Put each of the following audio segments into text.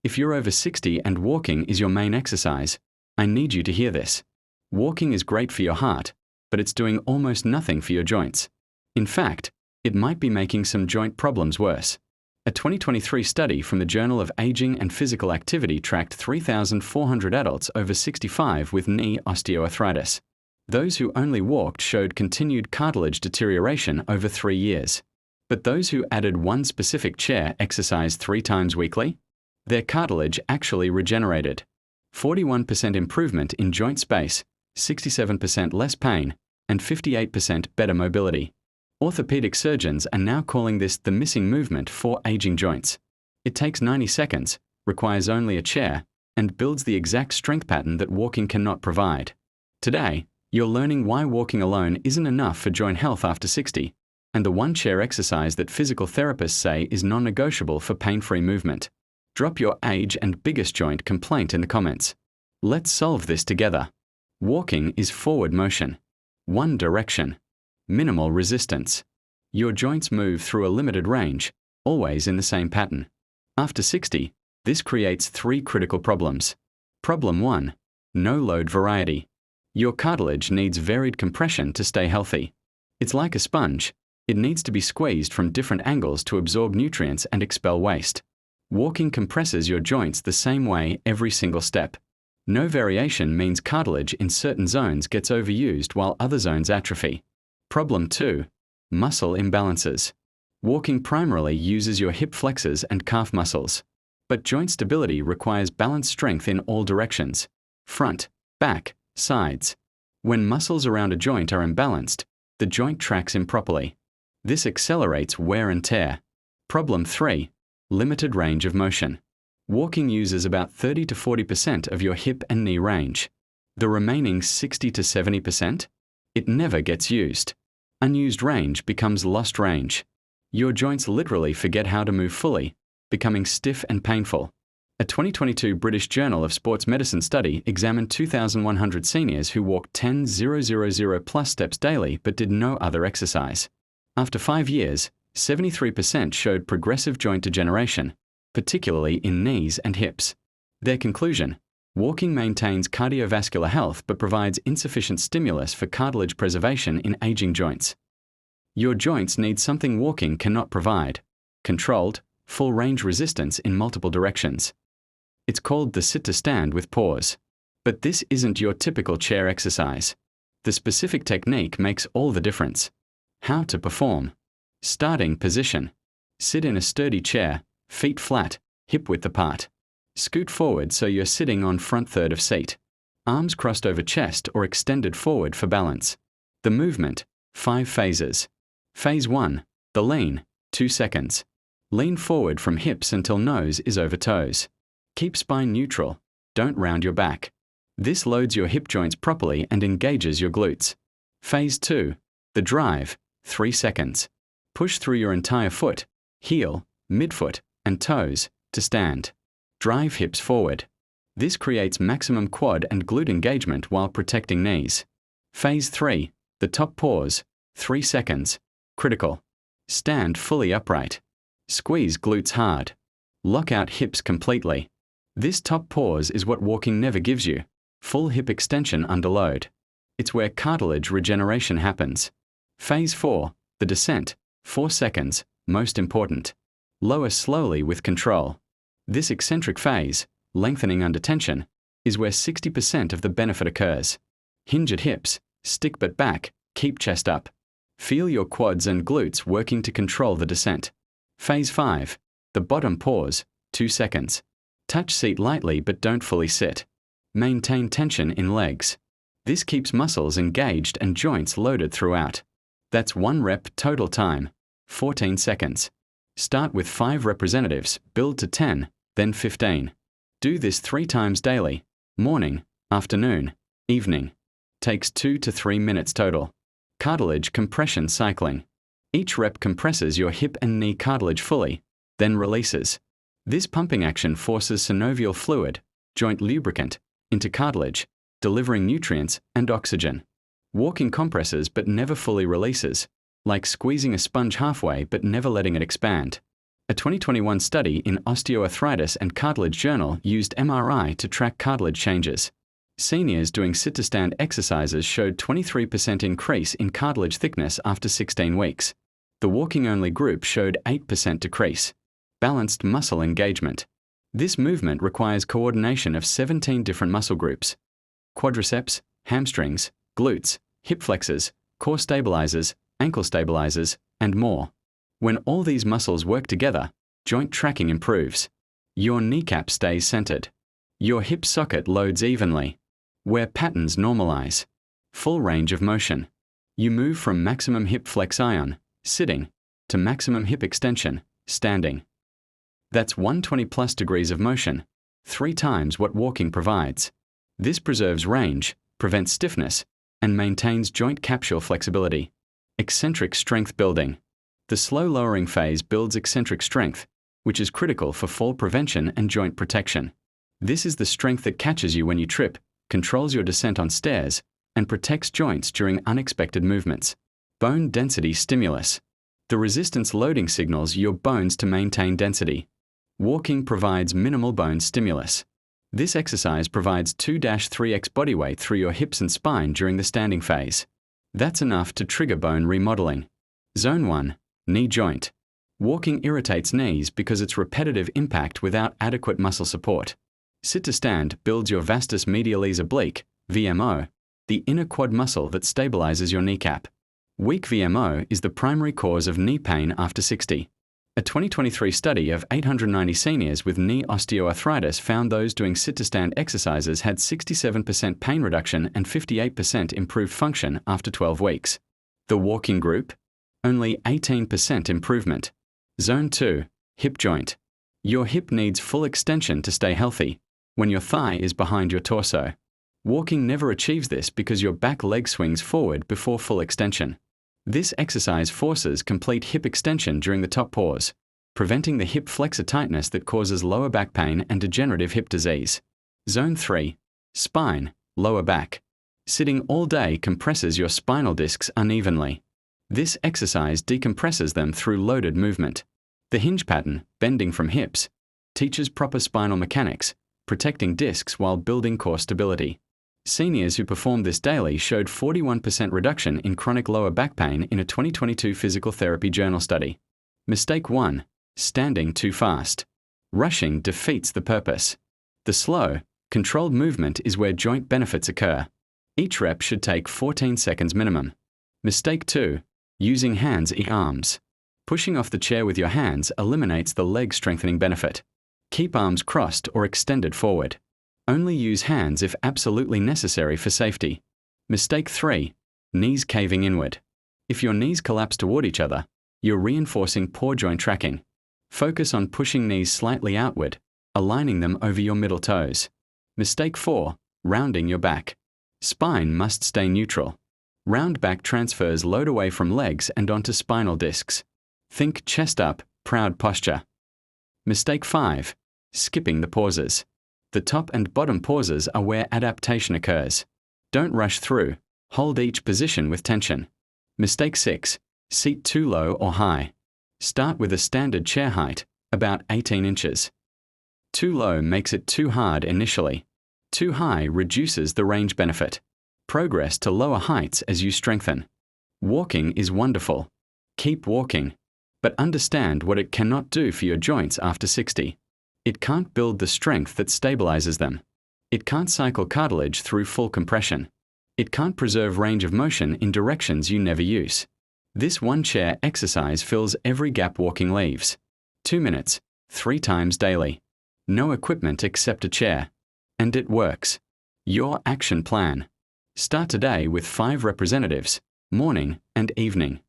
If you're over 60 and walking is your main exercise, I need you to hear this. Walking is great for your heart, but it's doing almost nothing for your joints. In fact, it might be making some joint problems worse. A 2023 study from the Journal of Aging and Physical Activity tracked 3,400 adults over 65 with knee osteoarthritis. Those who only walked showed continued cartilage deterioration over 3 years. But those who added one specific chair exercise 3 times weekly, their cartilage actually regenerated. 41% improvement in joint space, 67% less pain, and 58% better mobility. Orthopedic surgeons are now calling this the missing movement for aging joints. It takes 90 seconds, requires only a chair, and builds the exact strength pattern that walking cannot provide. Today, you're learning why walking alone isn't enough for joint health after 60, and the one chair exercise that physical therapists say is non-negotiable for pain-free movement. Drop your age and biggest joint complaint in the comments. Let's solve this together. Walking is forward motion. One direction. Minimal resistance. Your joints move through a limited range, always in the same pattern. After 60, this creates 3 critical problems. Problem 1. No load variety. Your cartilage needs varied compression to stay healthy. It's like a sponge. It needs to be squeezed from different angles to absorb nutrients and expel waste. Walking compresses your joints the same way every single step. No variation means cartilage in certain zones gets overused while other zones atrophy. Problem 2. Muscle imbalances. Walking primarily uses your hip flexors and calf muscles. But joint stability requires balanced strength in all directions. Front, back, sides. When muscles around a joint are imbalanced, the joint tracks improperly. This accelerates wear and tear. Problem 3. Limited range of motion. Walking uses about 30 to 40% of your hip and knee range. The remaining 60 to 70%? It never gets used. Unused range becomes lost range. Your joints literally forget how to move fully, becoming stiff and painful. A 2022 British Journal of Sports Medicine study examined 2,100 seniors who walked 10,000 plus steps daily but did no other exercise. After 5 years, 73% showed progressive joint degeneration, particularly in knees and hips. Their conclusion: walking maintains cardiovascular health but provides insufficient stimulus for cartilage preservation in aging joints. Your joints need something walking cannot provide: controlled, full-range resistance in multiple directions. It's called the sit-to-stand with pause. But this isn't your typical chair exercise. The specific technique makes all the difference. How to perform. Starting position. Sit in a sturdy chair, feet flat, hip-width apart. Scoot forward so you're sitting on front third of seat. Arms crossed over chest or extended forward for balance. The movement, 5 phases. Phase 1, the lean, 2 seconds. Lean forward from hips until nose is over toes. Keep spine neutral, don't round your back. This loads your hip joints properly and engages your glutes. Phase 2, the drive, 3 seconds. Push through your entire foot, heel, midfoot, and toes to stand. Drive hips forward. This creates maximum quad and glute engagement while protecting knees. Phase 3, the top pause, 3 seconds. Critical. Stand fully upright. Squeeze glutes hard. Lock out hips completely. This top pause is what walking never gives you: full hip extension under load. It's where cartilage regeneration happens. Phase 4, the descent, 4 seconds, most important. Lower slowly with control. This eccentric phase, lengthening under tension, is where 60% of the benefit occurs. Hinge at hips, stick but back, keep chest up. Feel your quads and glutes working to control the descent. Phase 5, the bottom pause, 2 seconds. Touch seat lightly but don't fully sit. Maintain tension in legs. This keeps muscles engaged and joints loaded throughout. That's 1 rep total time, 14 seconds. Start with 5 representatives, build to 10, then 15. Do this 3 times daily: morning, afternoon, evening. Takes 2 to 3 minutes total. Cartilage compression cycling. Each rep compresses your hip and knee cartilage fully, then releases. This pumping action forces synovial fluid, joint lubricant, into cartilage, delivering nutrients and oxygen. Walking compresses but never fully releases, like squeezing a sponge halfway but never letting it expand. A 2021 study in Osteoarthritis and Cartilage Journal used MRI to track cartilage changes. Seniors doing sit-to-stand exercises showed 23% increase in cartilage thickness after 16 weeks. The walking-only group showed 8% decrease. Balanced muscle engagement. This movement requires coordination of 17 different muscle groups: quadriceps, hamstrings, glutes, hip flexors, core stabilizers, ankle stabilizers, and more. When all these muscles work together, joint tracking improves. Your kneecap stays centered. Your hip socket loads evenly. Where patterns normalize. Full range of motion. You move from maximum hip flexion, sitting, to maximum hip extension, standing. That's 120 plus degrees of motion, 3 times what walking provides. This preserves range, prevents stiffness, and maintains joint capsule flexibility. Eccentric strength building. The slow lowering phase builds eccentric strength, which is critical for fall prevention and joint protection. This is the strength that catches you when you trip, controls your descent on stairs, and protects joints during unexpected movements. Bone density stimulus. The resistance loading signals your bones to maintain density. Walking provides minimal bone stimulus. This exercise provides 2-3x body weight through your hips and spine during the standing phase. That's enough to trigger bone remodeling. Zone 1. Knee joint. Walking irritates knees because it's repetitive impact without adequate muscle support. Sit-to-stand builds your vastus medialis oblique, VMO, the inner quad muscle that stabilizes your kneecap. Weak VMO is the primary cause of knee pain after 60. A 2023 study of 890 seniors with knee osteoarthritis found those doing sit-to-stand exercises had 67% pain reduction and 58% improved function after 12 weeks. The walking group? Only 18% improvement. Zone 2. Hip joint. Your hip needs full extension to stay healthy, when your thigh is behind your torso. Walking never achieves this because your back leg swings forward before full extension. This exercise forces complete hip extension during the top pause, preventing the hip flexor tightness that causes lower back pain and degenerative hip disease. Zone 3. Spine, lower back. Sitting all day compresses your spinal discs unevenly. This exercise decompresses them through loaded movement. The hinge pattern, bending from hips, teaches proper spinal mechanics, protecting discs while building core stability. Seniors who performed this daily showed 41% reduction in chronic lower back pain in a 2022 Physical Therapy Journal study. Mistake 1. Standing too fast. Rushing defeats the purpose. The slow, controlled movement is where joint benefits occur. Each rep should take 14 seconds minimum. Mistake 2. Using hands and arms. Pushing off the chair with your hands eliminates the leg strengthening benefit. Keep arms crossed or extended forward. Only use hands if absolutely necessary for safety. Mistake 3. Knees caving inward. If your knees collapse toward each other, you're reinforcing poor joint tracking. Focus on pushing knees slightly outward, aligning them over your middle toes. Mistake 4. Rounding your back. Spine must stay neutral. Round back transfers load away from legs and onto spinal discs. Think chest up, proud posture. Mistake 5. Skipping the pauses. The top and bottom pauses are where adaptation occurs. Don't rush through. Hold each position with tension. Mistake 6. Seat too low or high. Start with a standard chair height, about 18 inches. Too low makes it too hard initially. Too high reduces the range benefit. Progress to lower heights as you strengthen. Walking is wonderful. Keep walking. But understand what it cannot do for your joints after 60. It can't build the strength that stabilizes them. It can't cycle cartilage through full compression. It can't preserve range of motion in directions you never use. This one chair exercise fills every gap walking leaves. 2 minutes, 3 times daily. No equipment except a chair. And it works. Your action plan. Start today with 5 representatives, morning and evening.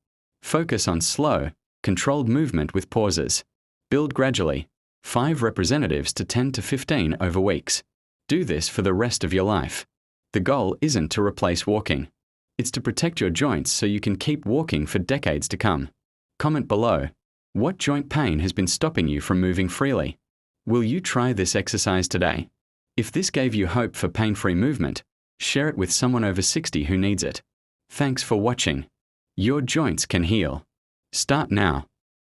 Focus on slow, controlled movement with pauses. Build gradually. 5 representatives to 10 to 15 over weeks. Do this for the rest of your life. The goal isn't to replace walking. It's to protect your joints so you can keep walking for decades to come. Comment below. What joint pain has been stopping you from moving freely? Will you try this exercise today? If this gave you hope for pain-free movement, share it with someone over 60 who needs it. Thanks for watching. Your joints can heal. Start now.